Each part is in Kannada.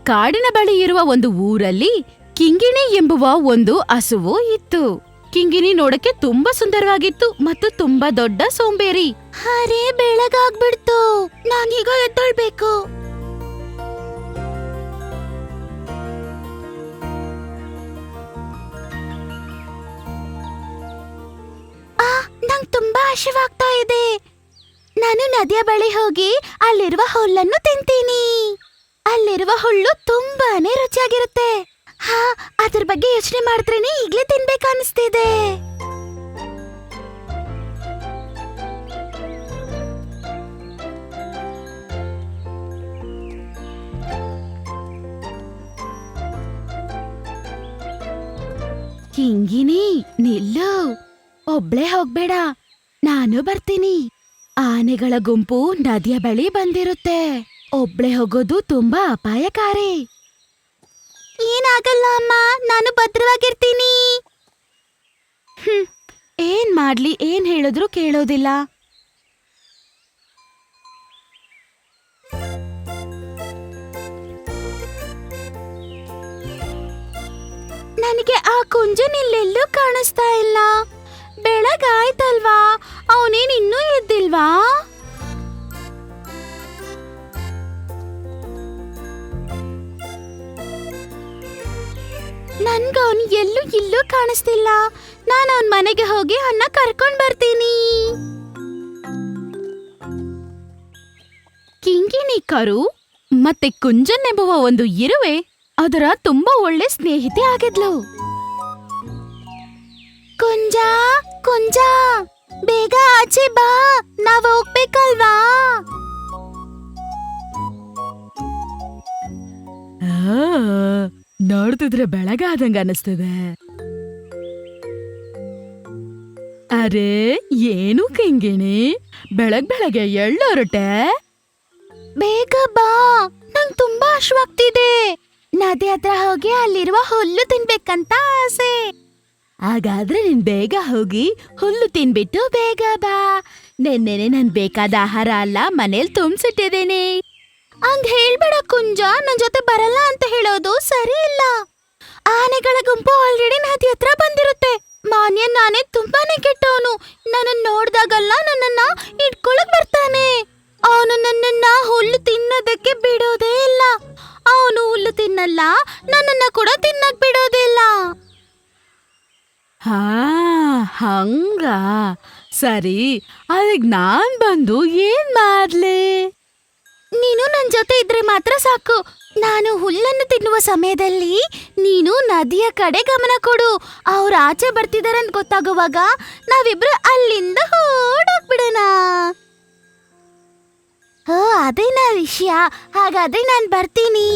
ಕಾಡಿನ ಬಳಿ ಇರುವ ಒಂದು ಊರಲ್ಲಿ ಕಿಂಗಿಣಿ ಎಂಬುವ ಒಂದು ಹಸುವು ಇತ್ತು. ಕಿಂಗಿಣಿ ನೋಡಕ್ಕೆ ತುಂಬಾ ಸುಂದರವಾಗಿತ್ತು ಮತ್ತು ತುಂಬಾ ದೊಡ್ಡ ಸೋಂಬೇರಿ. ಅರೆ, ಬೆಳಗಾಗ್ಬಿಡ್ತು, ನಾನೀಗ ಎದ್ದೊಳ್ಬೇಕು. ನಂಗ್ ತುಂಬಾ ಹಸಿವಾಗ್ತಾ ಇದೆ. ನಾನು ನದಿಯ ಬಳಿ ಹೋಗಿ ಅಲ್ಲಿರುವ ಹುಲ್ಲನ್ನು ತಿಂತೀನಿ. ಅಲ್ಲಿರುವ ಹುಲ್ಲು ತುಂಬಾನೇ ರುಚಿಯಾಗಿರುತ್ತೆ. ಹಾ, ಅದ್ರ ಬಗ್ಗೆ ಯೋಚನೆ ಮಾಡಿದ್ರೇನೆ ಈಗ್ಲೇ ತಿನ್ಬೇಕನ್ನಿಸ್ತಿದೆ. ಕಿಂಗಿಣಿ, ನಿಲ್ಲು, ಒಬ್ಳೇ ಹೋಗ್ಬೇಡ, ನಾನು ಬರ್ತೀನಿ. ಆನೆಗಳ ಗುಂಪು ನದಿಯ ಬಳಿ ಬಂದಿರುತ್ತೆ. ಒಬ್ಳೆ ಹೋಗೋದು ತುಂಬಾ ಅಪಾಯಕಾರಿ. ಏನಾಗಲ್ಲ ಅಮ್ಮ, ನಾನು ಭದ್ರವಾಗಿರ್ತೀನಿ. ಏನ್ ಮಾಡ್ಲಿ, ಏನ್ ಹೇಳಿದ್ರು ಕೇಳೋದಿಲ್ಲ. ನನಗೆ ಆ ಕುಂಜನಿಲ್ಲೆಲ್ಲೂ ಕಾಣಿಸ್ತಾ ಇಲ್ಲ. ಬೆಳಗಾಯ್ತಲ್ವಾ, ಅವನೇನ್ ಇನ್ನೂ ಎದ್ದಿಲ್ವಾ? ನನ್ಗವನ್ ಎಲ್ಲೂ ಇಲ್ಲೂ ಕಾಣಿಸ್ತಿಲ್ಲ. ನಾನು ಅವನ್ ಮನೆಗೆ ಹೋಗಿ ಅವನ್ನ ಕರ್ಕೊಂಡ್ ಬರ್ತೀನಿ. ಕಿಂಗಿಣಿ ಕರು ಮತ್ತೆ ಕುಂಜನ್ ಎಂಬುವ ಒಂದು ಇರುವೆ ಅದರ ತುಂಬಾ ಒಳ್ಳೆ ಸ್ನೇಹಿತೆ ಆಗಿದ್ಲು. ಕುಂಜ, ಕುಂಜ, ಬೇಗ ಆಚೆ ಬಾ, ನಾವ್ ಹೋಗ್ಬೇಕಲ್ವಾ? ನೋಡ್ತಿದ್ರೆ ಬೆಳಗಾದಂಗ ಅನಿಸ್ತದೆ. ಅರೆ, ಏನು ಕಿಂಗಿಣಿ, ಬೆಳಗ್ಗೆ ಎಳ್ಳೊರಟೆ? ಬೇಗ ಬಾ, ನಂಗ್ ತುಂಬಾ ಹಶ್ವಾಗ್ತಿದೆ. ನದಿ ಹತ್ರ ಹೋಗಿ ಅಲ್ಲಿರುವ ಹುಲ್ಲು ತಿನ್ಬೇಕಂತ ಆಸೆ. ಹಾಗಾದ್ರೆ ನೀನ್ ಬೇಗ ಹೋಗಿ ಹುಲ್ಲು ತಿನ್ಬಿಟ್ಟು ಬೇಗ ಬಾ. ನೆನ್ನೆನೆ ನನ್ ಬೇಕಾದ ಆಹಾರ ಅಲ್ಲ ಮನೇಲಿ ತುಂಬಿಸಿಟ್ಟಿದ್ದೇನೆ. ಹಂಗ್ ಹೇಳ್ಬೇಡ ಕುಂಜ, ನನ್ ಜೊತೆ ಬರಲ್ಲ ಅಂತ ಹೇಳೋದು ಸರಿ ಇಲ್ಲ. ಆನೆಗಳ ಗುಂಪು ಆಲ್ರೆಡಿ ನದಿ ಹತ್ರ ಬಂದಿರುತ್ತೆ. ಮಾನ್ಯ ನಾನೇ ತುಂಬಾನೇ ಕೆಟ್ಟವನು. ನನ್ನ ನೋಡ್ದಾಗಲ್ಲ ನನ್ನನ್ನ ಇಟ್ಕೊಳಕ್ ಬರ್ತಾನೆ. ಅವನು ನನ್ನನ್ನ ಹುಲ್ಲು ತಿನ್ನೋದಕ್ಕೆ ಬಿಡೋದೇ ಇಲ್ಲ. ಅವನು ಹುಲ್ಲು ತಿನ್ನಲ್ಲ, ನನ್ನನ್ನ ಕೂಡ ತಿನ್ನಕ್ ಬಿಡೋದಿಲ್ಲ. ಹಾ, ಹಂಗ ಸರಿ. ಅದಕ್ ನಾನ್ ಬಂದು ಏನ್ ಮಾಡ್ಲಿ? ನೀನು ನನ್ ಜೊತೆ ಇದ್ರೆ ಮಾತ್ರ ಸಾಕು. ನಾನು ಹುಲ್ಲನ್ನು ತಿನ್ನುವ ಸಮಯದಲ್ಲಿ ನೀನು ನದಿಯ ಕಡೆ ಗಮನ ಕೊಡು. ಅವ್ರು ಆಚೆ ಬರ್ತಿದಾರೆ ಅಂತ ಗೊತ್ತಾಗುವಾಗ ನಾವಿಬ್ರು ಅಲ್ಲಿಂದ ಓಡೋಗ್ಬಿಡೋಣ. ಓ, ಅದೇನಾ ವಿಷಯ? ಹಾಗಾದ್ರೆ ನಾನ್ ಬರ್ತೀನಿ.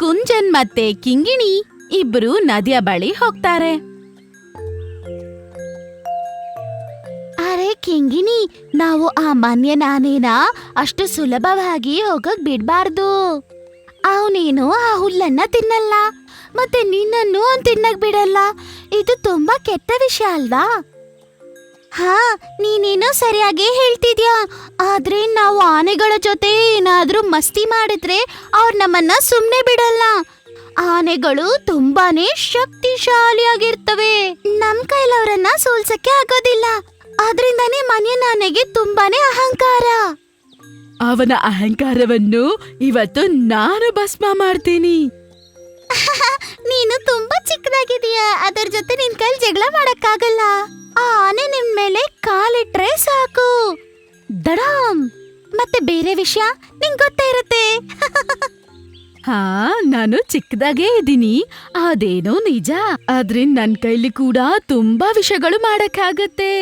ಕುಂಜನ್ ಮತ್ತೆ ಕಿಂಗಿಣಿ ಇಬ್ರು ನದಿಯ ಬಳಿ ಹೋಗ್ತಾರೆ. ಅರೆ ಕಿಂಗಿಣಿ, ನಾವು ಆ ಮಾನ್ಯನ ಆನೆನ ಅಷ್ಟು ಸುಲಭವಾಗಿ ಹೋಗಕ್ ಬಿಡ್ಬಾರ್ದು. ಅವನೇನು ಆ ಹುಲ್ಲನ್ನ ತಿನ್ನಲ್ಲ, ಮತ್ತೆ ನಿನ್ನನ್ನು ತಿನ್ನಕ್ ಬಿಡಲ್ಲ. ಇದು ತುಂಬಾ ಕೆಟ್ಟ ವಿಷಯ ಅಲ್ವಾ? ಹಾ, ನೀನೇನೋ ಸರಿಯಾಗಿ ಹೇಳ್ತಿದ್ಯಾ. ಆದ್ರೆ ನಾವು ಆನೆಗಳ ಜೊತೆ ಏನಾದ್ರೂ ಮಸ್ತಿ ಮಾಡಿದ್ರೆ ಅವ್ರು ನಮ್ಮನ್ನ ಸುಮ್ನೆ ಬಿಡಲ್ಲ. ಆನೆಗಳು ತುಂಬಾನೇ ಶಕ್ತಿಶಾಲಿಯಾಗಿರ್ತವೆ. ನಮ್ ಕೈಲವ್ರನ್ನ ಸೋಲ್ಸಕ್ಕೆ ಆಗೋದಿಲ್ಲ. ಆದ್ರಿಂದಾನೇ ಮಾನ್ಯನ ಆನೆಗೆ ತುಂಬಾನೇ ಅಹಂಕಾರ. ಅವನ ಅಹಂಕಾರವನ್ನು ಇವತ್ತು ನಾನು ಭಸ್ಮ ಮಾಡ್ತೀನಿ. ನೀನು ತುಂಬಾ ಚಿಕ್ಕದಾಗಿದೀಯ, ಅದರ ಜೊತೆ ನಿನ್ ಕೈಲಿ ಜಗಳ ಮಾಡಕ್ಕಾಗಲ್ಲ. ಆ ಆನೆ ನಿನ್ ಮೇಲೆ ಕಾಲಿಟ್ರೆ ಸಾಕು, ದಡಾಮ್. ಮತ್ತೆ ಬೇರೆ ವಿಷಯ ನಿಂಗ್ ಗೊತ್ತೇ ಇರುತ್ತೆ. ಹಾ, ನಾನು ಚಿಕ್ಕದಾಗೇ ಇದ್ದೀನಿ, ಅದೇನೋ ನಿಜ. ಆದ್ರಿಂದ ನನ್ ಕೈಲಿ ಕೂಡ ತುಂಬಾ ವಿಷಯಗಳು ಮಾಡಕ್ಕಾಗತ್ತೆ.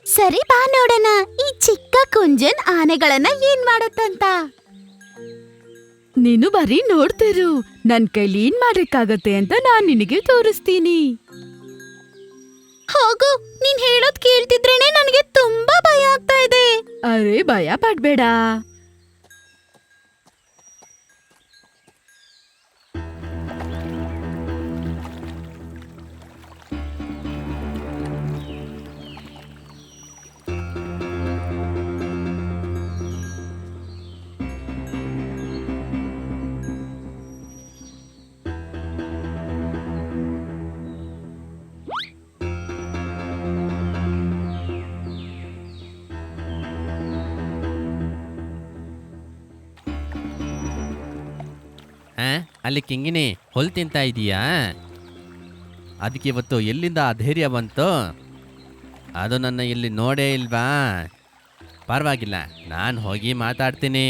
ಸರಿ, ಬಾ ನೋಡೋಣ ಈ ಚಿಕ್ಕ ಕುಂಜನ್ ಆನೆಗಳನ್ನ ಏನ್ ಮಾಡತ್ತಂತ. ನೀನು ಬರೀ ನೋಡ್ತಿರು, ನನ್ ಕೈಲಿ ಏನ್ ಮಾಡಕ್ಕಾಗತ್ತೆ ಅಂತ ನಾನ್ ನಿನಗೆ ತೋರಿಸ್ತೀನಿ. ಹೋಗು, ನೀನ್ ಹೇಳೋದ್ ಕೇಳ್ತಿದ್ರೇನೆ ನನಗೆ ತುಂಬಾ ಭಯ ಆಗ್ತಾ ಇದೆ. ಅರೆ, ಭಯ ಪಡ್ಬೇಡ. ಅಲ್ಲಿ ಕಿಂಗಿನಿ ಹುಲ್ ತಿಂತಾ ಇದೀಯಾ? ಅದಕ್ಕೆ ಇವತ್ತು ಎಲ್ಲಿಂದ ಆ ಧೈರ್ಯ ಬಂತು? ಅದು ನನ್ನ ಇಲ್ಲಿ ನೋಡೇ ಇಲ್ವಾ? ಪರವಾಗಿಲ್ಲ, ನಾನು ಹೋಗಿ ಮಾತಾಡ್ತೀನಿ.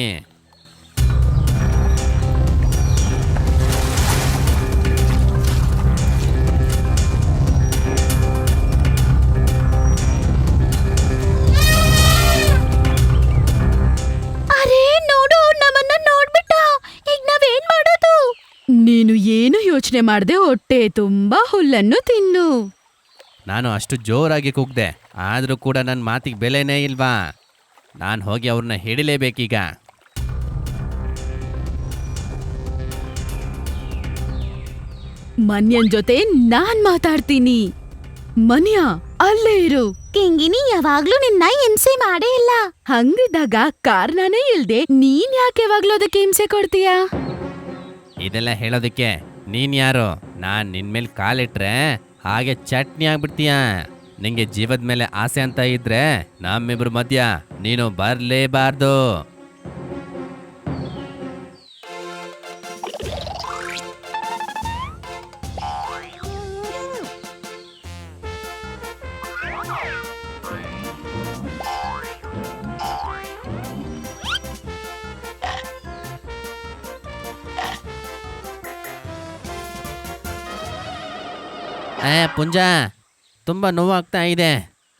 ಅರೇ ನೋಡು, ನಮ್ಮನ್ನ ನೋಡ್ಬಿಟ್ಟ. ಈಗ ನಾವೇನ್ ಮಾಡೋದು? ನೀನು ಏನು ಯೋಚನೆ ಮಾಡದೆ ಹೊಟ್ಟೆ ತುಂಬಾ ಹುಲ್ಲನ್ನು ತಿನ್ನು. ನಾನು ಅಷ್ಟು ಜೋರಾಗಿ ಕೂಗ್ದೆ, ಆದರೂ ಕೂಡ ನನ್ನ ಮಾತಿಗೆ ಬೆಲೆನೇ ಇಲ್ವಾ? ನಾನು ಹೋಗಿ ಅವ್ರನ್ನ ಹಿಡಿಲೇಬೇಕೀಗ. ಮನ್ಯನ್ ಜೊತೆ ನಾನ್ ಮಾತಾಡ್ತೀನಿ. ಮನ್ಯ, ಅಲ್ಲೇ ಇರು. ಕಿಂಗಿನಿ ಯಾವಾಗ್ಲೂ ನಿನ್ನ ಹಿಂಸೆ ಮಾಡೇ ಇಲ್ಲ. ಹಂಗಿದ್ದಾಗ ಕಾರಣನೇ ಇಲ್ದೆ ನೀನ್ ಯಾಕೆ ಯಾವಾಗ್ಲೂ ಅದಕ್ಕೆ ಹಿಂಸೆ ಕೊಡ್ತೀಯಾ? ಇದೆಲ್ಲ ಹೇಳೋದಕ್ಕೆ ನೀನ್ ಯಾರು? ನಾನು ನಿನ್ ಮೇಲೆ ಕಾಲಿಟ್ರೆ ಹಾಗೆ ಚಟ್ನಿ ಆಗ್ಬಿಡ್ತೀಯ. ನಿಂಗೆ ಜೀವದ ಮೇಲೆ ಆಸೆ ಅಂತ ಇದ್ರೆ ನಮ್ಮಿಬ್ರ ಮಧ್ಯ ನೀನು ಬರ್ಲೇಬಾರ್ದು. ಪುಂಜ, ತುಂಬ ನೋವಾಗ್ತಾ ಇದೆ.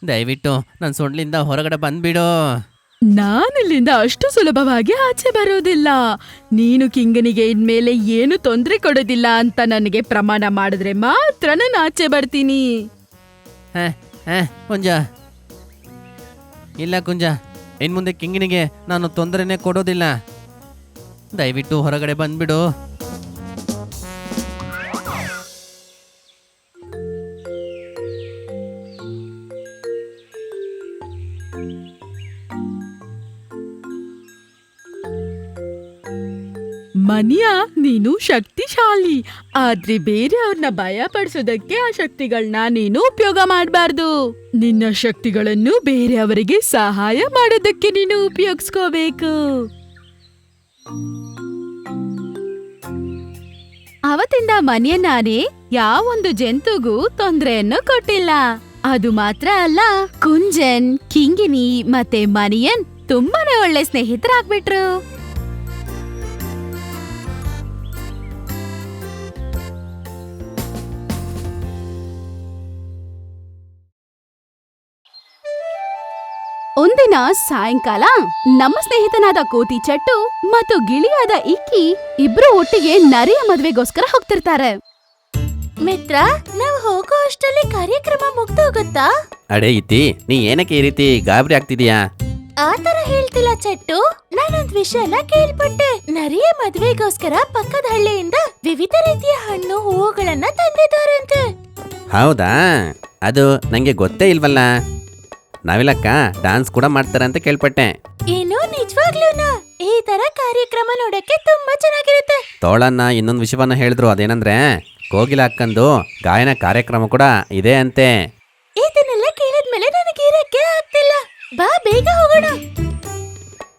ದಯವಿಟ್ಟು ನನ್ನ ಸೊಂಡ್ಲಿಂದ ಹೊರಗಡೆ ಬಂದ್ಬಿಡು. ನಾನಿಲ್ಲಿಂದ ಅಷ್ಟು ಸುಲಭವಾಗಿ ಆಚೆ ಬರೋದಿಲ್ಲ. ನೀನು ಕಿಂಗನಿಗೆ ಇನ್ಮೇಲೆ ಏನು ತೊಂದರೆ ಕೊಡೋದಿಲ್ಲ ಅಂತ ನನಗೆ ಪ್ರಮಾಣ ಮಾಡಿದ್ರೆ ಮಾತ್ರ ನಾನು ಆಚೆ ಬರ್ತೀನಿ. ಕುಂಜ, ಇಲ್ಲ ಕುಂಜ, ಇನ್ ಮುಂದೆ ಕಿಂಗಿನಿಗೆ ನಾನು ತೊಂದರೆನೇ ಕೊಡೋದಿಲ್ಲ. ದಯವಿಟ್ಟು ಹೊರಗಡೆ ಬಂದ್ಬಿಡು. ಮನಿಯಾ, ನೀನು ಶಕ್ತಿಶಾಲಿ. ಆದ್ರೆ ಬೇರೆಯವ್ರನ್ನ ಭಯ ಪಡಿಸೋದಕ್ಕೆ ಆ ಶಕ್ತಿಗಳನ್ನ ನೀನು ಉಪಯೋಗ ಮಾಡಬಾರ್ದು. ನಿನ್ನ ಶಕ್ತಿಗಳನ್ನು ಬೇರೆಯವರಿಗೆ ಸಹಾಯ ಮಾಡೋದಕ್ಕೆ ನೀನು ಉಪಯೋಗಿಸ್ಕೋಬೇಕು. ಅವತ್ತಿಂದ ಮನಿಯನಾನೆ ಯಾವೊಂದು ಜಂತುಗೂ ತೊಂದರೆಯನ್ನು ಕೊಟ್ಟಿಲ್ಲ. ಅದು ಮಾತ್ರ ಅಲ್ಲ, ಕುಂಜನ್, ಕಿಂಗಿನಿ ಮತ್ತೆ ಮನಿಯನ್ ತುಂಬಾನೇ ಒಳ್ಳೆ ಸ್ನೇಹಿತರಾಗ್ಬಿಟ್ರು. ಒಂದಿನ ಸಾಯಂಕಾಲ ನಮ್ಮ ಸ್ನೇಹಿತನಾದ ಕೋತಿ ಚಟ್ಟು ಮತ್ತು ಗಿಳಿಯಾದ ಇಕ್ಕಿ ಇಬ್ರು ಒಟ್ಟಿಗೆ ನರಿಯ ಮದ್ವೆಗೋಸ್ಕರ ಹೋಗ್ತಿರ್ತಾರೆ. ಮಿತ್ರ, ನಾವು ಹೋಗೋ ಅಷ್ಟರಲ್ಲಿ ಕಾರ್ಯಕ್ರಮ ಮುಗ್ದೋಗುತ್ತಾ? ಅಡೇ ಇತಿ, ನೀ ಏನಕ್ಕೆ ಈ ರೀತಿ ಗಾಬರಿ ಆಗ್ತಿದೀಯಾ? ಆತರ ಹೇಳ್ತಿಲ್ಲ ಚಟ್ಟು. ನಾನೊಂದ್ ವಿಷಯನ ಕೇಳ್ಪಟ್ಟೆ. ನರಿಯ ಮದ್ವೆಗೋಸ್ಕರ ಪಕ್ಕದ ಹಳ್ಳಿಯಿಂದ ವಿವಿಧ ರೀತಿಯ ಹಣ್ಣು ಹೂವುಗಳನ್ನ ತಂದಿದ್ದಾರಂತೆ. ಹೌದಾ? ಅದು ನಂಗೆ ಗೊತ್ತೇ ಇಲ್ವಲ್ಲ. ನಾವಿಲ್ಲಕ್ಕ ಡಾನ್ಸ್ ಕೂಡ ಮಾಡ್ತಾರೆ ಅಂತ ಕೇಳ್ಪಟ್ಟೆ. ಏನು, ನಿಜವಾಗ್ಲೂನಾ? ಈ ತರ ಕಾರ್ಯಕ್ರಮ ನೋಡಕ್ಕೆ ತುಂಬಾ ಚೆನ್ನಾಗಿರುತ್ತೆ. ತೋಳನ್ನ ಇನ್ನೊಂದು ವಿಷಯವನ್ನ ಹೇಳಿದ್ರು. ಅದೇನಂದ್ರೆ ಕೋಗಿಲ ಅಕ್ಕಂದು ಗಾಯನ ಕಾರ್ಯಕ್ರಮ ಕೂಡ ಇದೆ ಅಂತೆ. ಇದನ್ನೆಲ್ಲ ಕೇಳಿದ್ಮೇಲೆ ನನಗೆ ಇರಕ್ಕೆ ಆಗ್ತಿಲ್ಲ. ಬಾ, ಬೇಗ ಹೋಗೋಣ.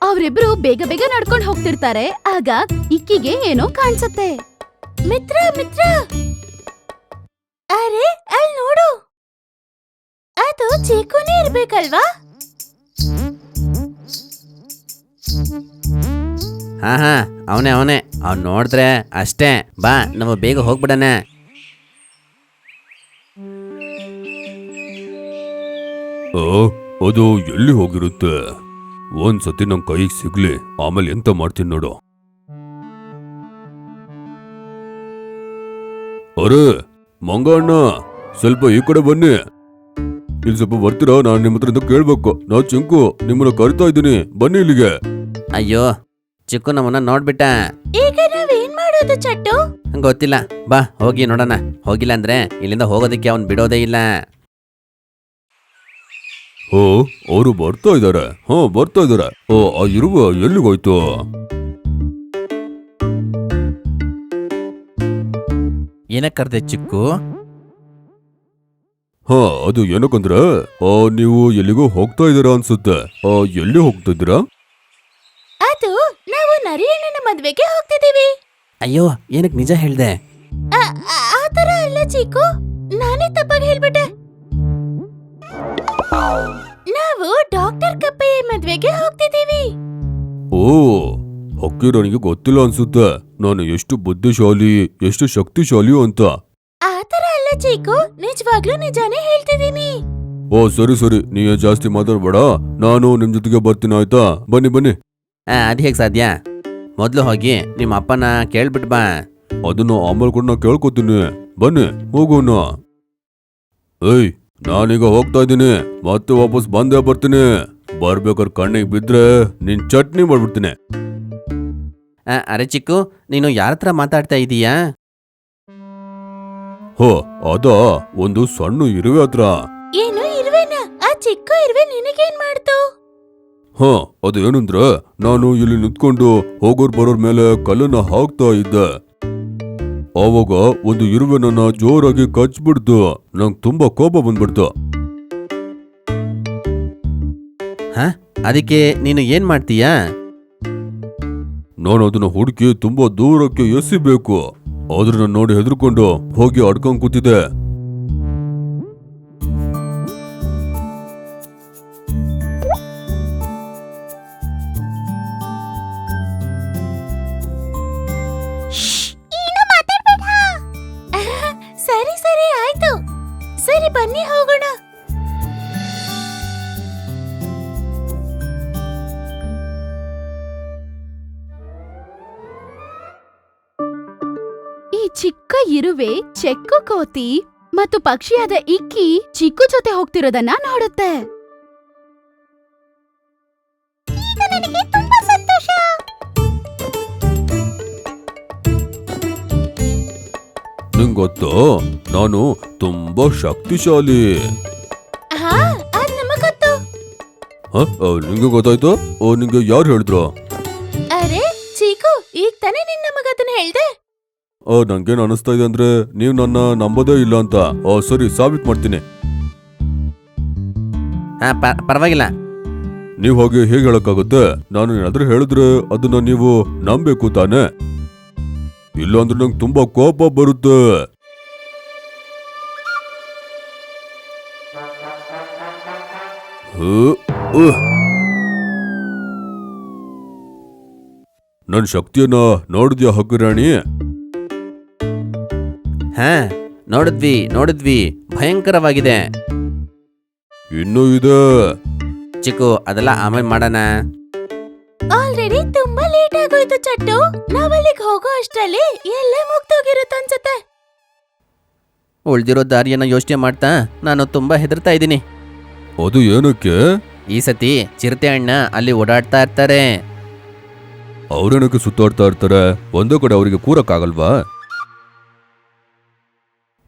ಅವರಿಬ್ರು ಬೇಗ ಬೇಗ ನಡ್ಕೊಂಡು ಹೋಗ್ತಿರ್ತಾರೆ. ಆಗ ಇಕ್ಕಿಗೆ ಏನೋ ಕಾಣಿಸುತ್ತೆ. ಮಿತ್ರ, ಮಿತ್ರ, ಅರೆ ಅಲ್ಲಿ ನೋಡು, ಅದು ಚೀಕುನೇ ಇರ್ಬೇಕಲ್ವಾ? ಹಾ, ಅವನೇ ಅವ್ನು ನೋಡಿದ್ರೆ ಅಷ್ಟೇ. ಬಾ, ನಾವು ಬೇಗ ಹೋಗ್ಬಿಡಣ. ಅದು ಎಲ್ಲಿ ಹೋಗಿರುತ್ತೆ? ಒಂದ್ಸತಿ ನನ್ ಕೈಗೆ ಸಿಗ್ಲಿ, ಆಮೇಲೆ ಎಂತ ಮಾಡ್ತೀನಿ ನೋಡು. ಅರೆ ಮಂಗಣ್ಣ, ಸ್ವಲ್ಪ ಈ ಕಡೆ ಬನ್ನಿ. ಇಲ್ಲಿ ಸ್ವಲ್ಪ ಬರ್ತೀರಾ? ನಾನು ನಿಮ್ಮ ಹತ್ರ ಕೇಳ್ಬೇಕು. ನಾ ಚಿಂಕು, ನಿಮ್ಮನ್ನ ಕರಿತಾ ಇದ್ದೀನಿ, ಬನ್ನಿ ಇಲ್ಲಿಗೆ. ಅಯ್ಯೋ, ಚಿಕ್ಕು ನಮ್ಮನ್ನ ನೋಡ್ಬಿಟ್ಟ. ಈಗ ನಾವೇನ್ ಮಾಡೋದು ಚಟ್ಟು? ಗೊತ್ತಿಲ್ಲ, ಬಾ ಹೋಗಿ ನೋಡೋಣ. ಹೋಗಿಲ್ಲ ಅಂದ್ರೆ ಇಲ್ಲಿಂದ ಹೋಗೋದಕ್ಕೆ ಅವ್ನು ಬಿಡೋದೇ ಇಲ್ಲ. ಓ, ಅವರು ಬರ್ತಾ ಇದಾರೆ. ಬರ್ತಾ ಇದಾರೆ. ಓ, ಆ ಇರುವ ಎಲ್ಲಿಗೋಯ್ತು? ಏನಕ್ಕೆ ಕರ್ದೆ ಚಿಕ್ಕು? ಅದು ಏನಕ್ಕಂದ್ರೆ ನೀವು ಎಲ್ಲಿಗೋ ಹೋಗ್ತಾ ಇದ್ದೀರಾ ಅನ್ಸುತ್ತೆ. ಎಲ್ಲಿ ಹೋಗ್ತಾ ಇದ್ದೀರಾ? ಅದು ನಾವು ನರಿಯಣ್ಣನ ಮದ್ವೆಗೆ ಹೋಗ್ತಿದೀವಿ. ಅಯ್ಯೋ ಏನಕ್ಕೆ ನಿಜ ಹೇಳ್ದೆ? ಆ ತರ ಅಲ್ಲ ಚಿಕ್ಕು, ನಾನೇ ತಪ್ಪಾಗಿ ಹೇಳ್ಬಿಟ್ಟೆ. ನಾವು ಡಾಕ್ಟರ್ ಕಪ್ಪಯ್ಯ ಮದ್ವೆಗೆ ಹೋಗ್ತಿದೀವಿ. ಓ, ಹಕ್ಕಿರನಿಗೆ ಗೊತ್ತಿಲ್ಲ ಅನ್ಸುತ್ತೆ ನಾನು ಎಷ್ಟು ಬುದ್ಧಿಶಾಲಿ, ಎಷ್ಟು ಶಕ್ತಿಶಾಲಿ ಅಂತ. ಆ ತರ ಅಲ್ಲ ಚಿಕ್ಕು, ನಿಜವಾಗ್ಲೂ ನಿಜಾನೇ ಹೇಳ್ತಿದೀನಿ. ಓ ಸರಿ ಸರಿ, ನೀ ಜಾಸ್ತಿ ಮಾತಾಡ್ಬೇಡ, ನಾನು ನಿಮ್ ಜೊತೆಗೆ ಬರ್ತೀನಿ ಆಯ್ತಾ? ಬನ್ನಿ ಬನ್ನಿ. ಅದು ಹೇಗೆ ಸಾಧ್ಯ? ಮೊದಲು ಹೋಗಿ ನಿಮ್ಮ ಅಪ್ಪನ ಕೇಳ್ಬಿಟ್ಟು ಬಾ. ಅದನ್ನ ಆಮೇಲೆ ಕೂಡ ನಾ ಕೇಳ್ಕೊತೀನಿ. ಬನ್ನಿ ಹೋಗೋಣ. ಏಯ್, ನಾನೀಗ ಹೋಗ್ತಾ ಇದ್ದೀನಿ, ಮತ್ತೆ ವಾಪಸ್ ಬಂದೇ ಬರ್ತೀನಿ. ಬರ್ಬೇಕಾದ್ರೆ ಕಣ್ಣಿಗೆ ಬಿದ್ರೆ ನಿನ್ ಚಟ್ನಿ ಮಾಡ್ಬಿಡ್ತೀನಿ. ಅರೆ ಚಿಕ್ಕು, ನೀನು ಯಾರ ಹತ್ರ ಮಾತಾಡ್ತಾ ಇದೀಯಾ? ಹೋ, ಅದಾ ಒಂದು ಸಣ್ಣ ಇರುವೆ ಹತ್ರ. ಏನು ಇರುವೆನಾ? ಆ ಚಿಕ್ಕ ಇರುವೆ ನಿನಗೇನ್ ಮಾಡ್ತು? ಹಾ, ಅದು ಏನಂದ್ರೆ ನಾನು ಇಲ್ಲಿ ನಿಂತ್ಕೊಂಡು ಹೋಗೋರ್ ಬರೋರ್ ಮೇಲೆ ಕಲ್ಲನ್ನ ಹಾಕ್ತಾ ಇದ್ದೆ. ಆವಾಗ ಒಂದು ಇರುವೆ ನನ್ನ ಜೋರಾಗಿ ಕಚ್ಬಿಡ್ತು. ನಂಗೆ ತುಂಬಾ ಕೋಪ ಬಂದ್ಬಿಡ್ತು. ಅದಕ್ಕೆ ನೀನು ಏನ್ ಮಾಡ್ತೀಯಾ? ನಾನು ಅದನ್ನ ಹುಡುಕಿ ತುಂಬಾ ದೂರಕ್ಕೆ ಎಸಿಬೇಕು. ಆದ್ರೆ ನಾನು ನೋಡಿ ಹೆದರ್ಕೊಂಡು ಹೋಗಿ ಅಡ್ಕೊಂಡ್ ಕೂತಿದ್ದೆ. ಸರಿ ಸರಿ ಆಯ್ತು, ಸರಿ ಬನ್ನಿ ಹೋಗೋಣ. ಈ ಚಿಕ್ಕ ಇರುವೆ ಚೆಕ್ಕು ಕೋತಿ ಮತ್ತು ಪಕ್ಷಿಯಾದ ಇಕ್ಕಿ ಚಿಕ್ಕು ಜೊತೆ ಹೋಗ್ತಿರೋದನ್ನ ನೋಡುತ್ತೆ. ಈಗ ನನಗೆ ತುಂಬಾ ಸಂತೋಷ. ನಿಂಗ್ ಗೊತ್ತೋ, ನಾನು ತುಂಬಾ ಶಕ್ತಿಶಾಲಿ. ಹಾ, ಅದ್ ನಮಗ್ ಗೊತ್ತು. ನಿಂಗೆ ಗೊತ್ತಾಯ್ತು? ನಿಂಗೆ ಯಾರು ಹೇಳಿದ್ರು? ಅರೆ ಚೀಕು, ಈಗ ತಾನೇ ನಿನ್ ನಮಗ್ ಅದನ್ನ ಹೇಳ್ದೆ. ನಂಗೇನ್ ಅನಿಸ್ತಾ ಇದೆ ಅಂದ್ರೆ ನೀವ್ ನನ್ನ ನಂಬೋದೇ ಇಲ್ಲ ಅಂತ. ಸರಿ, ಸಾಬೀತ್ ಮಾಡ್ತೀನಿ. ಪರವಾಗಿಲ್ಲ. ನೀವ್ ಹಾಗೆ ಹೇಗೆ ಹೇಳಕ್ಕಾಗುತ್ತೆ? ನಾನು ಏನಾದ್ರೂ ಹೇಳಿದ್ರೆ ಅದನ್ನ ನೀವು ನಂಬೇಕು ತಾನೆ? ಇಲ್ಲಾಂದ್ರೆ ನಂಗೆ ತುಂಬಾ ಕೋಪ ಬರುತ್ತೆ. ನನ್ ಶಕ್ತಿಯನ್ನ ನೋಡಿದ್ಯಾ ಹಕ್ಕಿರಾಣಿ? ಹಾ, ನೋಡಿದ್ವಿ, ಭಯಂಕರವಾಗಿದೆ. ಇನ್ನೂ ಇದೆ. ಚಿಕ್ಕು, ಅದೆಲ್ಲ ಆಮೇಲೆ ಮಾಡೋಣ. ಆಲ್ರೆಡಿ ತುಂಬಾ ಲೇಟ್ ಆಗೋಯ್ತು ಚಟ್ಟು. ನಾವಲ್ಲಿಗೆ ಹೋಗೋ ಅಷ್ಟ್ರಲ್ಲಿ ಎಲ್ಲ ಮುಗ್ದೋಗಿರುತ್ತೆ ಅನ್ಸುತ್ತೆ. ಉಳ್ದಿರೋ ದಾರಿಯನ್ನ ಯೋಚನೆ ಮಾಡ್ತಾ ನಾನು ತುಂಬಾ ಹೆದರ್ತಾ ಇದ್ದೀನಿ. ಅದು ಏನಕ್ಕೆ? ಈ ಸತಿ ಚಿರತೆ ಅಣ್ಣ ಅಲ್ಲಿ ಓಡಾಡ್ತಾ ಇರ್ತಾರೆ. ಅವ್ರೇನಕ್ಕೆ ಸುತ್ತಾಡ್ತಾ ಇರ್ತಾರೆ? ಒಂದೇ ಕಡೆ ಅವರಿಗೆ ಕೂರಕ್ಕಾಗಲ್ವಾ?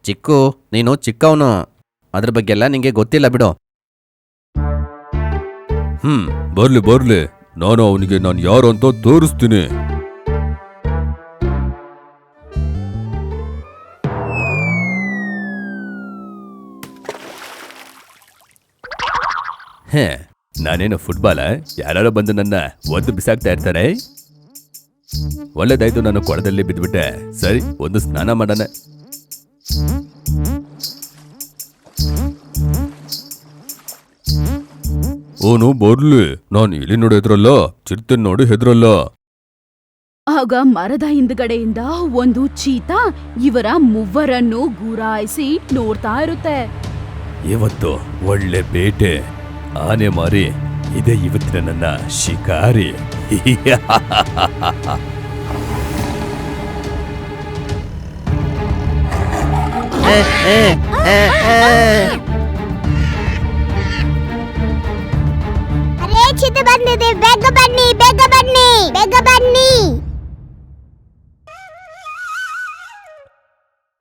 ಚಿಕ್ಕು, ನೀನು ಚಿಕ್ಕವನು, ಅದ್ರ ಬಗ್ಗೆ ಎಲ್ಲ ನಿಂಗೆ ಗೊತ್ತಿಲ್ಲ ಬಿಡು. ಬರ್ಲಿ ಬರ್ಲಿ, ನಾನು ಅವನಿಗೆ ನಾನು ಯಾರು ಅಂತ ತೋರಿಸ್ತೀನಿ. ನಾನೇನು ಫುಟ್ಬಾಲ? ಯಾರು ಬಂದು ನನ್ನ ಒದ್ದು ಬಿಸಾಕ್ತಾ ಇರ್ತಾರೆ. ಒಳ್ಳೇದಾಯ್ತು, ನಾನು ಕೊಳದಲ್ಲಿ ಬಿದ್ಬಿಟ್ಟೆ. ಸರಿ, ಒಂದು ಸ್ನಾನ ಮಾಡೋಣ. ಓನು ಬರ್ಲಿ, ನಾನು ಇಲ್ಲಿ ನೋಡಿ ಹೆದ್ರಲ್ಲ, ಚಿರತೆ ನೋಡಿ ಹೆದ್ರಲ್ಲ. ಆಗ ಮರದ ಹಿಂದ್ಗಡೆಯಿಂದ ಒಂದು ಚೀತಾ ಇವರ ಮೂವರನ್ನು ಗುರಾಯಿಸಿ ನೋಡ್ತಾ ಇರುತ್ತೆ. ಇವತ್ತು ಒಳ್ಳೆ ಬೇಟೆ, ಆನೆ ಮಾರಿ ಇದೇ ಇವತ್ತಿನ ನನ್ನ ಶಿಕಾರಿ. ಅರೆ ಚಿತೆ ಬಂದಿದೆ, ಬೇಗ ಬನ್ನಿ, ಬೇಗ ಬನ್ನಿ, ಬೇಗ ಬನ್ನಿ.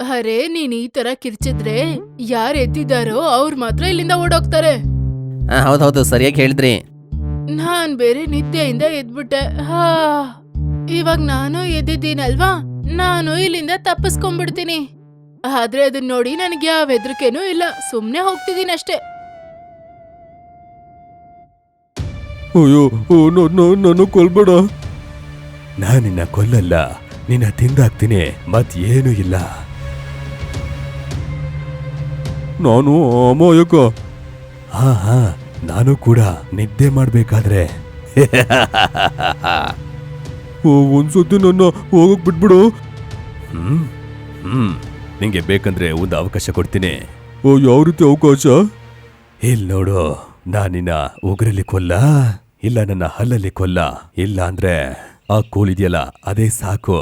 ಅರೆ, ನೀನ್ ಈ ತರ ಕಿರ್ಚಿದ್ರೆ ಯಾರ್ ಎದ್ದಿದ್ದಾರೋ ಅವ್ರು ಮಾತ್ರ ಇಲ್ಲಿಂದ ಓಡೋಗ್ತಾರೆ. ಹೌದೌದು, ಸರಿಯಾಗಿ ಹೇಳಿದ್ರಿ. ನಾನ್ ಬೇರೆ ನಿದ್ದೆಯಿಂದ ಎದ್ಬಿಟ್ಟೆ. ಇವಾಗ ನಾನು ಎದ್ದಿದ್ದೀನಲ್ವಾ, ನಾನು ಇಲ್ಲಿಂದ ತಪ್ಪಿಸ್ಕೊಂಡ್ಬಿಡ್ತೀನಿ. ಆದ್ರೆ ಅದನ್ನ ನೋಡಿ ನನಗೆ ಯಾವ ಹೆದರಿಕೆನೂ ಇಲ್ಲ, ಸುಮ್ನೆ ಹೋಗ್ತಿದ್ದೀನಿ ಅಷ್ಟೇ. ಅಯ್ಯೋ, ನನ್ನ ಕೊಲ್ಬೇಡ. ನಾನಿನ್ನ ಕೊಲ್ಲಲ್ಲ, ನಿನ್ನ ತಿಂದಾಕ್ತೀನಿ ಮತ್ ಏನು ಇಲ್ಲ. ನಾನು ಅಮಾಯಕ. ಹಾ ನಾನು ಕೂಡ ನಿದ್ದೆ ಮಾಡ್ಬೇಕಾದ್ರೆ ಒಂದ್ಸತಿ ನನ್ನ ಹೋಗಕ್ ಬಿಟ್ಬಿಡು. ನಿಂಗೆ ಬೇಕಂದ್ರೆ ಒಂದು ಅವಕಾಶ ಕೊಡ್ತೀನಿ. ಯಾವ ರೀತಿ ಅವಕಾಶ? ಇಲ್ಲಿ ನೋಡು, ನಾನಿನ್ನ ಉಗ್ರಲ್ಲಿ ಕೊಲ್ಲ, ಇಲ್ಲ ನನ್ನ ಹಲ್ಲಲ್ಲಿ ಕೊಲ್ಲ, ಇಲ್ಲ ಅಂದ್ರೆ ಆ ಕೋಲಿದೆಯಲ್ಲ ಅದೇ ಸಾಕು.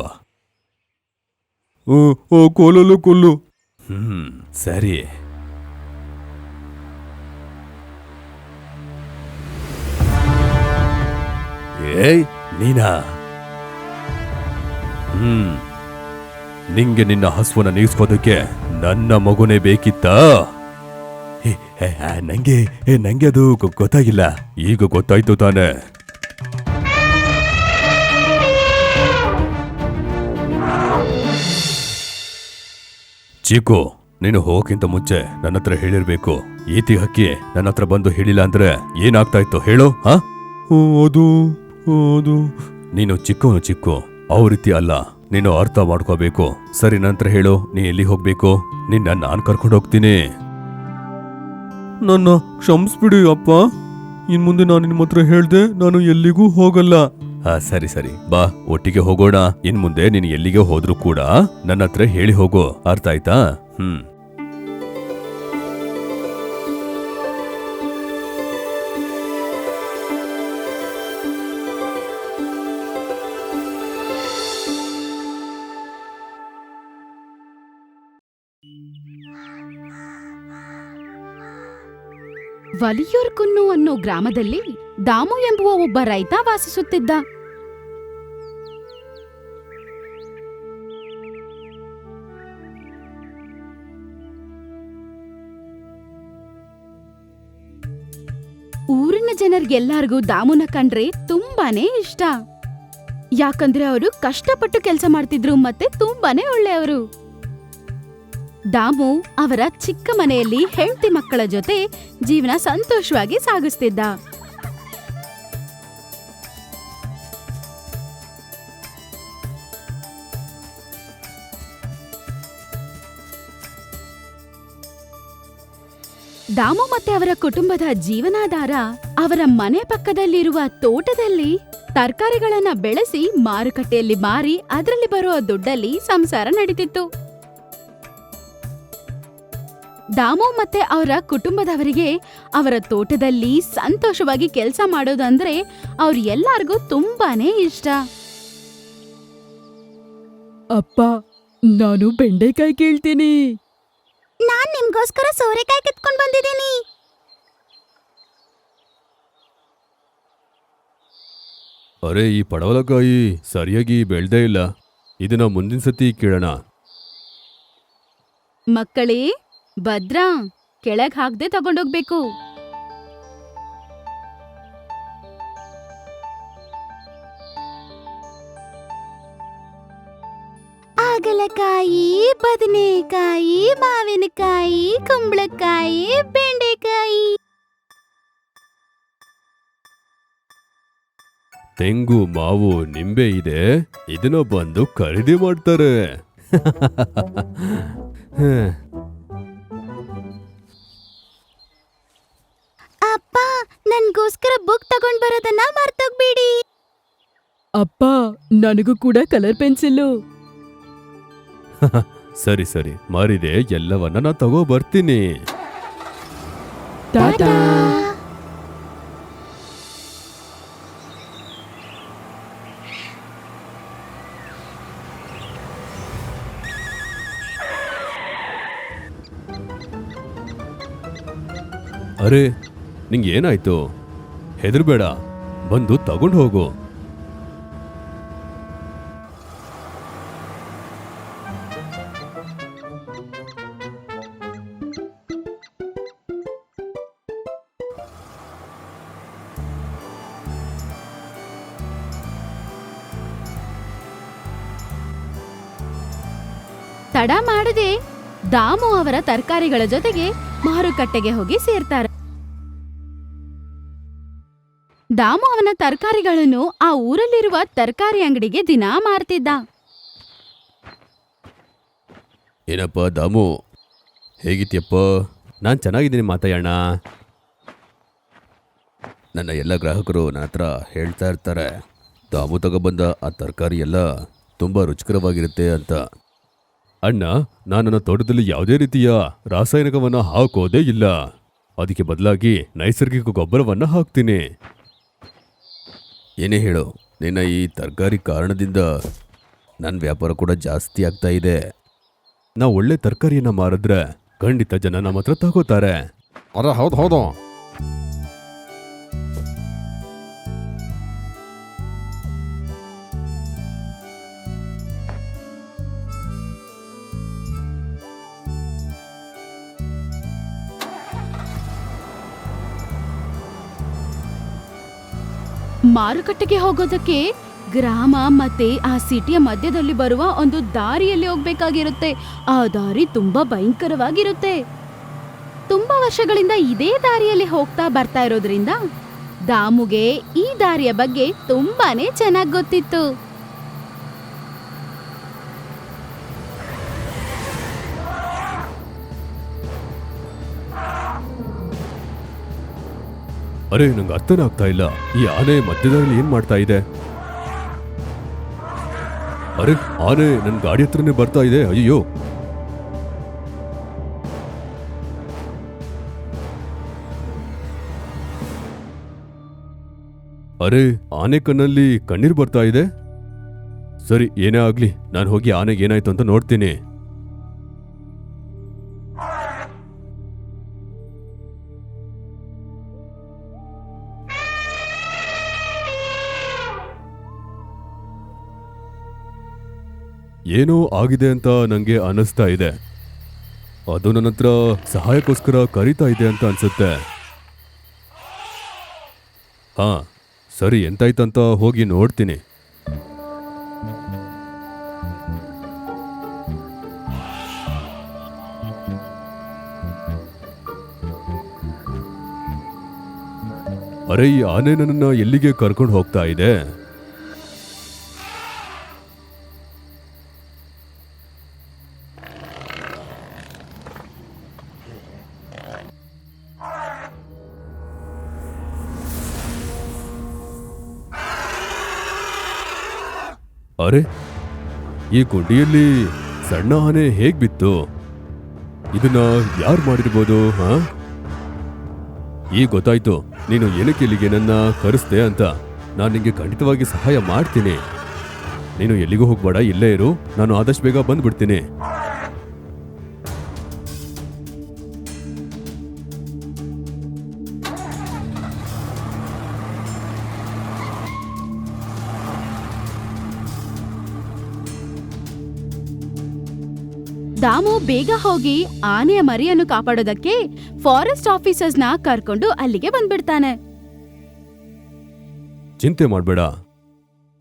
ಕೋಲಲ್ಲೂ ಕೊಲ್ಲು. ಸರಿ. ಏಯ್ ನೀನಾ? ನಿಂಗೆ ನಿನ್ನ ಹಸುವನ್ನ ನೀಗಿಸ್ಕೋದಕ್ಕೆ ನನ್ನ ಮಗುನೇ ಬೇಕಿತ್ತ? ನಂಗೆ ಅದು ಗೊತ್ತಾಗಿಲ್ಲ. ಈಗ ಗೊತ್ತಾಯ್ತು ತಾನೆ. ಚಿಕ್ಕು, ನೀನು ಹೋಗಕ್ಕಿಂತ ಮುಂಚೆ ನನ್ನ ಹತ್ರ ಹೇಳಿರ್ಬೇಕು. ಈತಿ ಹಕ್ಕಿ ನನ್ನ ಹತ್ರ ಬಂದು ಹೇಳಿಲ್ಲ ಅಂದ್ರೆ ಏನಾಗ್ತಾ ಇತ್ತು ಹೇಳು? ಅದು ನೀನು ಚಿಕ್ಕು ಅವ್ ರೀತಿ ಅಲ್ಲ. ನೀನು ಅರ್ಥ ಮಾಡ್ಕೋಬೇಕು. ಸರಿ, ನಂತರ ಹೇಳು, ನೀ ಎಲ್ಲಿ ಹೋಗ್ಬೇಕು? ನಿನ್ನ ನಾನ್ ಕರ್ಕೊಂಡು ಹೋಗ್ತೀನಿ. ನನ್ನ ಕ್ಷಮಿಸ್ಬಿಡಿ ಅಪ್ಪ. ಇನ್ ಮುಂದೆ ನಾನು ನಿಮ್ಮ ಹತ್ರ ಹೇಳ್ದೆ ನಾನು ಎಲ್ಲಿಗೂ ಹೋಗಲ್ಲ. ಸರಿ ಬಾ, ಒಟ್ಟಿಗೆ ಹೋಗೋಣ. ಇನ್ ಮುಂದೆ ನೀನು ಎಲ್ಲಿಗೆ ಹೋದ್ರೂ ಕೂಡ ನನ್ನ ಹತ್ರ ಹೇಳಿ ಹೋಗು. ಅರ್ಥ ಆಯ್ತಾ? ವಲಿಯೂರ್ಕುನ್ನು ಅನ್ನೋ ಗ್ರಾಮದಲ್ಲಿ ದಾಮು ಎಂಬುವ ಒಬ್ಬ ರೈತ ವಾಸಿಸುತ್ತಿದ್ದ. ಊರಿನ ಜನರಿಗೆಲ್ಲರಿಗೂ ದಾಮುನ ಕಂಡ್ರೆ ತುಂಬಾನೇ ಇಷ್ಟ. ಯಾಕಂದ್ರೆ ಅವರು ಕಷ್ಟಪಟ್ಟು ಕೆಲಸ ಮಾಡ್ತಿದ್ರು ಮತ್ತೆ ತುಂಬಾನೇ ಒಳ್ಳೆಯವರು. ದಾಮು ಅವರ ಚಿಕ್ಕ ಮನೆಯಲ್ಲಿ ಹೆಂಡತಿ ಮಕ್ಕಳ ಜೊತೆ ಜೀವನ ಸಂತೋಷವಾಗಿ ಸಾಗಿಸ್ತಿದ್ದ. ದಾಮು ಮತ್ತೆ ಅವರ ಕುಟುಂಬದ ಜೀವನಾಧಾರ ಅವರ ಮನೆ ಪಕ್ಕದಲ್ಲಿರುವ ತೋಟದಲ್ಲಿ ತರಕಾರಿಗಳನ್ನ ಬೆಳೆಸಿ ಮಾರುಕಟ್ಟೆಯಲ್ಲಿ ಮಾರಿ ಅದರಲ್ಲಿ ಬರುವ ದುಡ್ಡಲ್ಲಿ ಸಂಸಾರ ನಡೀತಿತ್ತು. ದಾಮು ಮತ್ತೆ ಅವರ ಕುಟುಂಬದವರಿಗೆ ಅವರ ತೋಟದಲ್ಲಿ ಸಂತೋಷವಾಗಿ ಕೆಲಸ ಮಾಡೋದಂದ್ರೆ ಅವ್ರ ಎಲ್ಲಾರ್ಗೂ ತುಂಬಾನೇ ಇಷ್ಟ. ಅಪ್ಪ, ನಾನು ಬೆಂಡೆಕಾಯಿ ಕೇಳ್ತೀನಿ. ನಾನ್ ನಿಮ್ಗೋಸ್ಕರ ಸೋರೆಕಾಯಿ ಕಿತ್ಕೊಂಡ್ ಬಂದಿದ್ದೀನಿ. ಅರೆ, ಈ ಪಡವಲಕಾಯಿ ಸರಿಯಾಗಿ ಬೆಳ್ದೇ ಇಲ್ಲ. ಇದನ್ನ ಮುಂದಿನ ಸತಿ ಕೇಳೋಣ. ಮಕ್ಕಳೇ, ಭದ್ರಾ, ಕೆಳಗ್ ಹಾಕ್ದೆ ತಗೊಂಡೋಗ್ಬೇಕು. ಹಾಗಲಕಾಯಿ, ಬದನೆಕಾಯಿ, ಮಾವಿನಕಾಯಿ, ಕುಂಬಳಕಾಯಿ, ಬೆಂಡೆಕಾಯಿ. ತೆಂಗು, ಮಾವು, ನಿಂಬೆ ಇದೆ. ಇದನ್ನ ಬಂದು ಖರೀದಿ ಮಾಡ್ತಾರೆ. ಅಪ್ಪ, ನನ್ಗೋಸ್ಕರ ಬುಕ್ ತಗೊಂಡ್ ಬರೋದನ್ನ ಮರ್ತೋಗ್ಬೇಡಿ. ಅಪ್ಪ, ನನಗೂ ಕೂಡ ಕಲರ್ ಪೆನ್ಸಿಲ್ಲು. ಸರಿ ಮಾರಿದೆ, ಎಲ್ಲವನ್ನ ನಾ ತಗೋ ಬರ್ತೀನಿ. ಟಾಟಾ. ಅರೆ, ನಿಂಗೆ ಏನಾಯ್ತು? ಹೆದರ್ಬೇಡ, ಬಂದು ತಗೊಂಡು ಹೋಗು. ತಡ ಮಾಡದೆ ದಾಮು ಅವರ ತರಕಾರಿಗಳ ಜೊತೆಗೆ ಮಾರುಕಟ್ಟೆಗೆ ಹೋಗಿ ಸೇರ್ತಾರೆ. ದಾಮು ಅವನ ತರಕಾರಿಗಳನ್ನು ಆ ಊರಲ್ಲಿರುವ ತರಕಾರಿ ಅಂಗಡಿಗೆ ದಿನಾ ಮಾರ್ತಿದ್ದ. ಏನಪ್ಪ ದಾಮು, ಹೇಗಿದ್ಯಪ್ಪ? ನಾನು ಚೆನ್ನಾಗಿದ್ದೀನಿ ಮಾತಾಯಣ್ಣ. ನನ್ನ ಎಲ್ಲ ಗ್ರಾಹಕರು ನನ್ನ ಹತ್ರ ಹೇಳ್ತಾ ಇರ್ತಾರೆ, ದಾಮು ತಗೊಬಂದ ಆ ತರಕಾರಿ ಎಲ್ಲ ತುಂಬ ರುಚಿಕರವಾಗಿರುತ್ತೆ ಅಂತ. ಅಣ್ಣ, ನಾನು ನನ್ನ ತೋಟದಲ್ಲಿ ಯಾವುದೇ ರೀತಿಯ ರಾಸಾಯನಿಕವನ್ನು ಹಾಕೋದೇ ಇಲ್ಲ. ಅದಕ್ಕೆ ಬದಲಾಗಿ ನೈಸರ್ಗಿಕ ಗೊಬ್ಬರವನ್ನು ಹಾಕ್ತೀನಿ. ಏನೇ ಹೇಳು, ನಿನ್ನ ಈ ತರಕಾರಿ ಕಾರಣದಿಂದ ನನ್ನ ವ್ಯಾಪಾರ ಕೂಡ ಜಾಸ್ತಿ ಆಗ್ತಾ ಇದೆ. ನಾವು ಒಳ್ಳೆ ತರಕಾರಿಯನ್ನ ಮಾರಿದ್ರೆ ಖಂಡಿತ ಜನ ನಮ್ಮ ಹತ್ರ ತಗೋತಾರೆ. ಹೌದು ಹೌದು. ಮಾರುಕಟ್ಟೆಗೆ ಹೋಗೋದಕ್ಕೆ ಗ್ರಾಮ ಮತ್ತೆ ಆ ಸಿಟಿಯ ಮಧ್ಯದಲ್ಲಿ ಬರುವ ಒಂದು ದಾರಿಯಲ್ಲಿ ಹೋಗ್ಬೇಕಾಗಿರುತ್ತೆ. ಆ ದಾರಿ ತುಂಬಾ ಭಯಂಕರವಾಗಿರುತ್ತೆ. ತುಂಬಾ ವರ್ಷಗಳಿಂದ ಇದೇ ದಾರಿಯಲ್ಲಿ ಹೋಗ್ತಾ ಬರ್ತಾ ಇರೋದ್ರಿಂದ ದಾಮುಗೆ ಈ ದಾರಿಯ ಬಗ್ಗೆ ತುಂಬಾನೇ ಚೆನ್ನಾಗಿ ಗೊತ್ತಿತ್ತು. ಅರೆ, ನಂಗೆ ಅರ್ಥನೇ ಆಗ್ತಾ ಇಲ್ಲ, ಈ ಆನೆ ಮಧ್ಯದಲ್ಲಿ ಏನ್ ಮಾಡ್ತಾ ಇದೆ? ಅರೆ, ಆನೆ ನನ್ನ ಗಾಡಿ ಹತ್ರನೇ ಬರ್ತಾ ಇದೆ. ಅಯ್ಯೋ, ಅರೆ, ಆನೆ ಕಣ್ಣಲ್ಲಿ ಕಣ್ಣೀರ್ ಬರ್ತಾ ಇದೆ. ಸರಿ, ಏನೇ ಆಗ್ಲಿ, ನಾನು ಹೋಗಿ ಆನೆಗೆ ಏನಾಯ್ತು ಅಂತ ನೋಡ್ತೀನಿ. ಏನೋ ಆಗಿದೆ ಅಂತ ನಂಗೆ ಅನ್ನಿಸ್ತಾ ಇದೆ. ಅದು ನನ್ನ ಹತ್ರ ಸಹಾಯಕ್ಕೋಸ್ಕರ ಕರೀತಾ ಇದೆ ಅಂತ ಅನ್ಸುತ್ತೆ. ಹಾ ಸರಿ, ಎಂತಾಯ್ತಂತ ಹೋಗಿ ನೋಡ್ತೀನಿ. ಅರೆ, ಈ ಆನೆ ನನ್ನನ್ನ ಎಲ್ಲಿಗೆ ಕರ್ಕೊಂಡು ಹೋಗ್ತಾ ಇದೆ? ಅರೆ, ಈ ಗುಂಡಿಯಲ್ಲಿ ಸಣ್ಣ ಆನೆ ಹೇಗ್ ಬಿತ್ತು? ಇದನ್ನ ಯಾರು ಮಾಡಿರ್ಬೋದು? ಹಾ, ಈಗ ಗೊತ್ತಾಯ್ತು ನೀನು ಏನಕ್ಕೆ ಇಲ್ಲಿಗೆ ನನ್ನ ಕರೆಸ್ದೆ ಅಂತ. ನಾನು ನಿಂಗೆ ಖಂಡಿತವಾಗಿ ಸಹಾಯ ಮಾಡ್ತೀನಿ. ನೀನು ಎಲ್ಲಿಗೂ ಹೋಗ್ಬೇಡ, ಇಲ್ಲೇ ಇರು. ನಾನು ಆದಷ್ಟು ಬೇಗ ಬಂದ್ಬಿಡ್ತೀನಿ. ದಾಮು ಬೇಗ ಹೋಗಿ ಆನೆಯ ಮರಿಯನ್ನು ಕಾಪಾಡೋದಕ್ಕೆ ಫಾರೆಸ್ಟ್ ಆಫೀಸರ್ಸ್ನ ಕರ್ಕೊಂಡು ಅಲ್ಲಿಗೆ ಬಂದ್ಬಿಡ್ತಾನೆ. ಚಿಂತೆ ಮಾಡ್ಬೇಡ,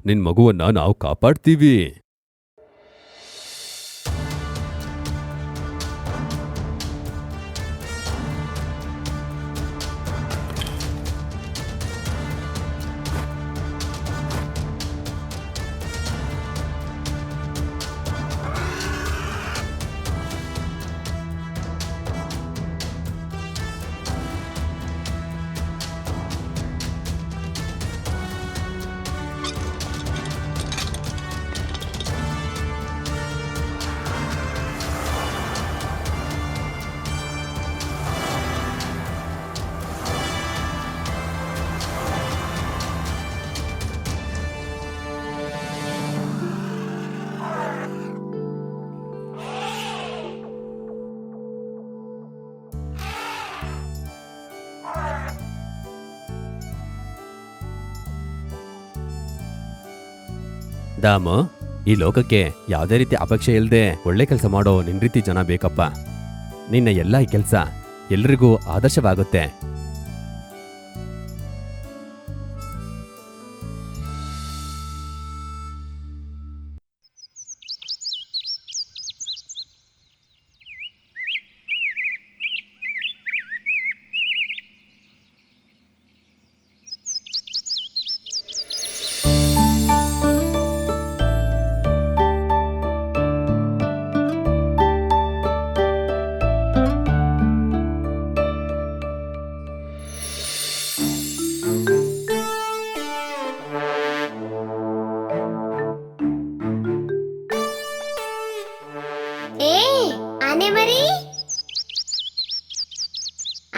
ನಿನ್ ಮಗುವನ್ನ ನಾವು ಕಾಪಾಡ್ತೀವಿ. ದಾಮು, ಈ ಲೋಕಕ್ಕೆ ಯಾವುದೇ ರೀತಿ ಅಪೇಕ್ಷೆ ಇಲ್ಲದೆ ಒಳ್ಳೆ ಕೆಲಸ ಮಾಡೋ ನಿನ್ ರೀತಿ ಜನ ಬೇಕಪ್ಪ. ನಿನ್ನ ಎಲ್ಲ ಈ ಕೆಲಸ ಎಲ್ರಿಗೂ ಆದರ್ಶವಾಗುತ್ತೆ.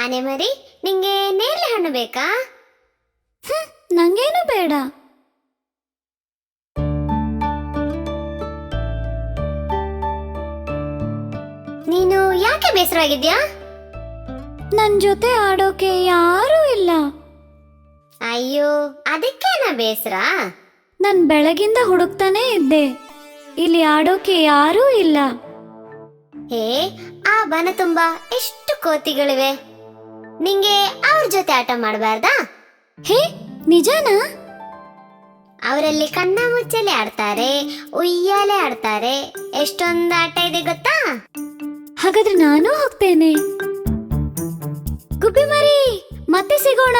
ಆನೆ ಮರಿ, ನಿಂಗೆ ನೇರಳೆ ಹಣ್ಣು ಬೇಕಾ? ನಂಗೇನು ಬೇಡ. ನೀನು ಯಾಕೆ ಬೇಸರವಾಗಿದ್ಯಾ? ನನ್ ಜೊತೆ ಆಡೋಕೆ ಯಾರೂ ಇಲ್ಲ. ಅಯ್ಯೋ, ಅದಕ್ಕೇನ ಬೇಸರ? ನಾನ್ ಬೆಳಗಿಂದ ಹುಡುಕ್ತಾನೆ ಇದ್ದೆ, ಇಲ್ಲಿ ಆಡೋಕೆ ಯಾರೂ ಇಲ್ಲ. ಹೇ, ಆ ಬನ ತುಂಬಾ ಎಷ್ಟು ಕೋತಿಗಳಿವೆ. ನಿಂಗೆ ಅವ್ರ ಜೊತೆ ಆಟ ಮಾಡಬಾರ್ದಾ? ಹೇ, ನಿಜನಾ? ಅವರಲ್ಲಿ ಕಣ್ಣ ಮುಚ್ಚಲೆ ಆಡ್ತಾರೆ, ಉಯ್ಯಾಲೆ ಆಡ್ತಾರೆ, ಎಷ್ಟೊಂದು ಆಟ ಇದೆ ಗೊತ್ತಾ? ಹಾಗಾದ್ರೆ ನಾನು ಹೋಗ್ತೇನೆ. ಗುಬ್ಬಿ ಮರಿ, ಮತ್ತೆ ಸಿಗೋಣ.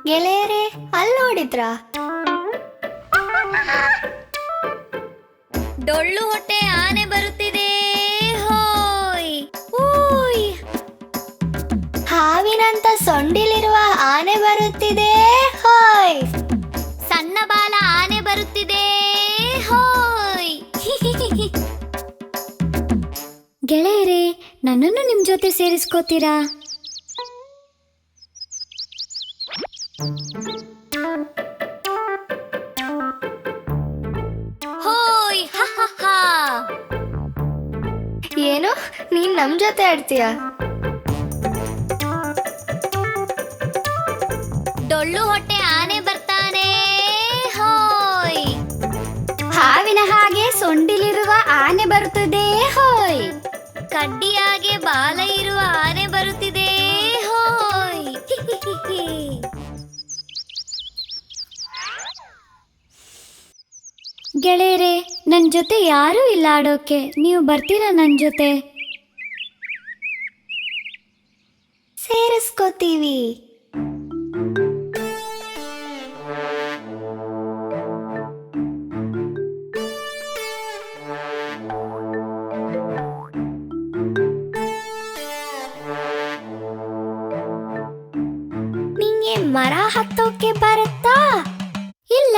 ಗೆಳೆಯರೇ, ಅಲ್ಲಿ ನೋಡಿದ್ರಾ? ಡೊಳ್ಳು ಹೊಟ್ಟೆ ಆನೆ ಬರುತ್ತಿದೆ. ಹೋಯ್ ಓಯ್! ಹಾವಿನಂತ ಸೊಂಡಿಲಿರುವ ಆನೆ ಬರುತ್ತಿದೆ. ಹೋಯ್! ಸಣ್ಣ ಬಾಲ ಆನೆ ಬರುತ್ತಿದೆ. ಹೋಯ್! ಗೆಳೆಯರೇ, ನನ್ನನ್ನು ನಿಮ್ ಜೊತೆ ಸೇರಿಸ್ಕೋತೀರಾ? ಹೋಯ್! ಹ ಹ ಹ! ಏನು, ನೀನ್ ನಮ್ ಜೊತೆ ಆಡ್ತೀಯ? ಡೊಳ್ಳು ಹೊಟ್ಟೆ ಆನೆ ಬರ್ತಾನೆ. ಹೋಯ್! ಹಾವಿನ ಹಾಗೆ ಸೊಂಡಿಲಿರುವ ಆನೆ ಬರುತ್ತದೆ. ಹೋಯ್! ಕಡ್ಡಿಯಾಗೆ ಬಾಲ ಇರುವ ಆನೆ ಬರುತ್ತಿದೆ. ಹೋಯ್! ಗೆಳೆಯರೇ, ನನ್ ಜೊತೆ ಯಾರೂ ಇಲ್ಲ ಆಡೋಕೆ. ನೀವು ಬರ್ತೀರಾ ನನ್ ಜೊತೆ? ಸೇರಿಸ್ಕೋತೀವಿ. ನಿಂಗೆ ಮರ ಹತ್ತೋಕೆ ಬರುತ್ತಾ? ಇಲ್ಲ.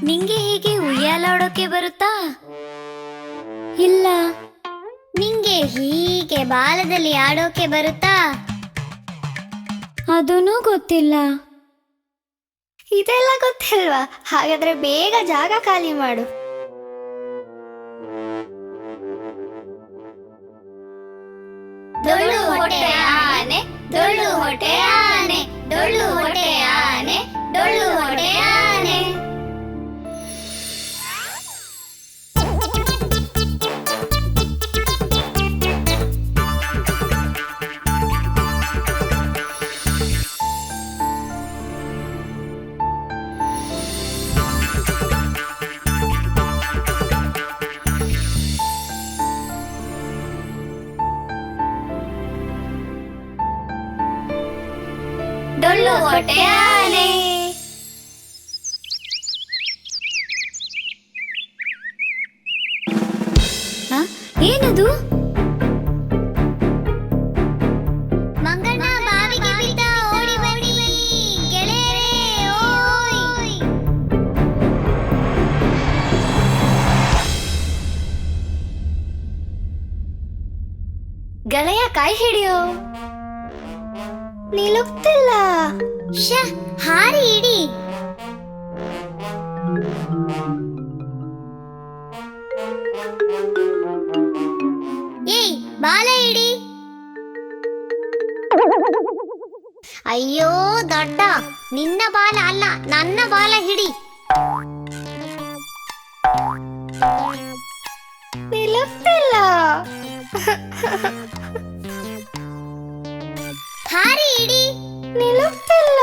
ನಿಂಗೆ ಹೀಗೆ ಉಯ್ಯಾಲಾಡೋಕೆ ಬರುತ್ತಾ? ಇಲ್ಲ. ನಿಂಗೆ ಹೀಗೆ ಬಾಲದಲ್ಲಿ ಆಡೋಕೆ ಬರುತ್ತಾ? ಅದೂ ಗೊತ್ತಿಲ್ಲ. ಇದೆಲ್ಲ ಗೊತ್ತಿಲ್ವಾ? ಹಾಗಾದ್ರೆ ಬೇಗ ಜಾಗ ಖಾಲಿ ಮಾಡು. ಡೊಳ್ಳು ಹೊಟ್ಟೆ ಆನೆ, ಡೊಳ್ಳು ಹೊಟ್ಟೆ ಆನೆ, ಡೊಳ್ಳು ಹೊಟ್ಟೆ ಆನೆ, ಡೊಳ್ಳು ಹೊಟ್ಟೆ ಆನೆ. ಡೊಳ್ಳು ಹೊಟ್ಟೆ ಆನೆ. ಏನದು? ಮಂಗಣ್ಣ ಬಾವಿಗೆ ಬಿದ್ದ, ಓಡಿ ಬನ್ನಿ ಗೆಳೆಯರೇ. ಓಯ್! ಗೆಳೆಯ, ಕೈ ಹಿಡಿಯೋ. ನಿಲುಕ್ತಿಲ್ಲ. ಹಾರಿ ಇಡಿ. ಏಯ್, ಬಾಲ ಇಡಿ. ಅಯ್ಯೋ ದೊಡ್ಡ, ನಿನ್ನ ಬಾಲ ಅಲ್ಲ, ನನ್ನ ಬಾಲ ಹಿಡಿ. ನಿಲುಕ್ತಿಲ್ಲ. ಹಾರಿ ಇಡಿ. ನಿಲುಕ್ತಿಲ್ಲ.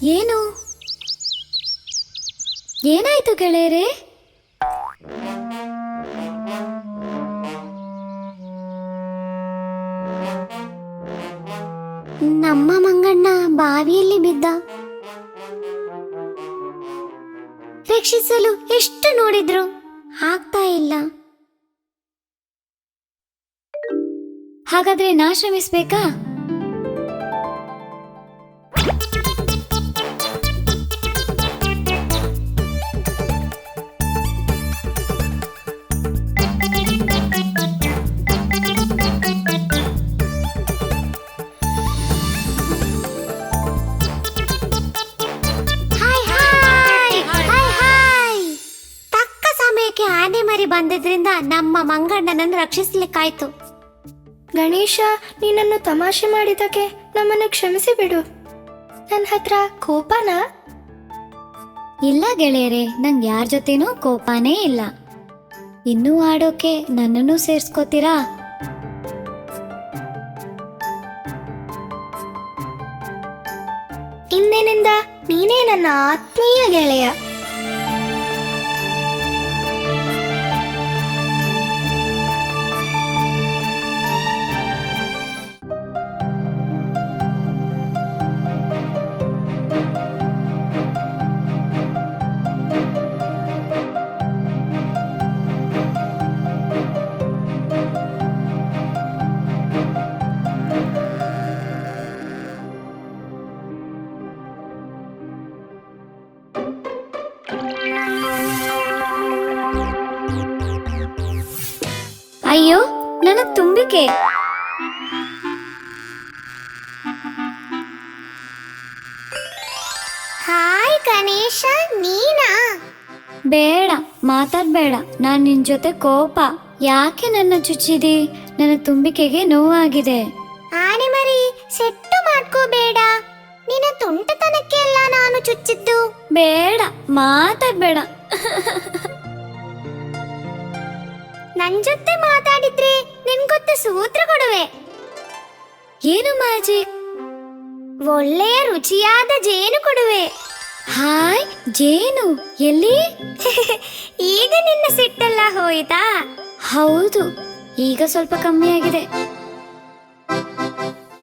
ಏನು ಏನಾಯ್ತು ಗೆಳೆಯರೇ? ನಮ್ಮ ಮಂಗಣ್ಣ ಬಾವಿಯಲ್ಲಿ ಬಿದ್ದ. ರಕ್ಷಿಸಲು ಎಷ್ಟು ನೋಡಿದ್ರು ಆಗ್ತಾ ಇಲ್ಲ. ಹಾಗಾದ್ರೆ ನಾ ಶ್ರಮಿಸ್ಬೇಕಾ? ಆನೆ ಮರಿ ಬಂದಿದ್ರಿಂದ ನಮ್ಮ ಮಂಗಣ್ಣನನ್ನು ರಕ್ಷಿಸ್ಲಿಕ್ಕಾಯ್ತು. ಗಣೇಶ, ನೀನನ್ನು ತಮಾಷೆ ಮಾಡಿದಕ್ಕೆ ನಮ್ಮನ್ನು ಕ್ಷಮಿಸಿ ಬಿಡು. ನನ್ನ ಹತ್ರ ಕೋಪನಾ? ಇಲ್ಲ ಗೆಳೆಯರೇ, ನಂಗೆ ಯಾರ ಜೊತೆನೂ ಕೋಪನೇ ಇಲ್ಲ. ಇನ್ನೂ ಆಡೋಕೆ ನನ್ನನ್ನು ಸೇರ್ಸ್ಕೋತೀರಾ? ಇಂದಿನಿಂದ ನೀನೇ ನನ್ನ ಆತ್ಮೀಯ ಗೆಳೆಯ. ಅಯ್ಯೋ, ನನ್ನ ತುಂಬಿಕೆ. ಹಾಯ್ ಗಣೇಶ, ನೀನಾ? ಬೇಡ, ಮಾತಾಡ್ಬೇಡ. ನಾನ್ ನಿನ್ ಜೊತೆ ಕೋಪ. ಯಾಕೆ ನನ್ನ ಚುಚ್ಚಿದಿ? ನನ್ನ ತುಂಬಿಕೆಗೆ ನೋವಾಗಿದೆ. ಆನೆ ಮರಿ, ಸೆಟ್ಟು ಮಾಡ್ಕೋಬೇಡ. ನಿನ್ನ ತುಂಟತನಕ್ಕೆ ಎಲ್ಲ ನಾನು ಚುಚ್ಚಿದ್ದು. ಬೇಡ, ಮಾತಾಡ್ಬೇಡ. ನನ್ ಜೊತೆ ಮಾತಾಡಿದ್ರೆ ನಿನ್ಗೊತ್ತ ಸೂತ್ರ ಕೊಡುವೆ. ಏನು ಮ್ಯಾಜಿಕ್? ಒಳ್ಳೆಯ ರುಚಿಯಾದ ಜೇನು ಕೊಡುವೆ. ಹಾಯ್, ಜೇನು ಎಲ್ಲಿ? ಈಗ ನಿನ್ನ ಸಿಟ್ಟೆಲ್ಲ ಹೋಯ್ತಾ? ಹೌದು, ಈಗ ಸ್ವಲ್ಪ ಕಮ್ಮಿ ಆಗಿದೆ.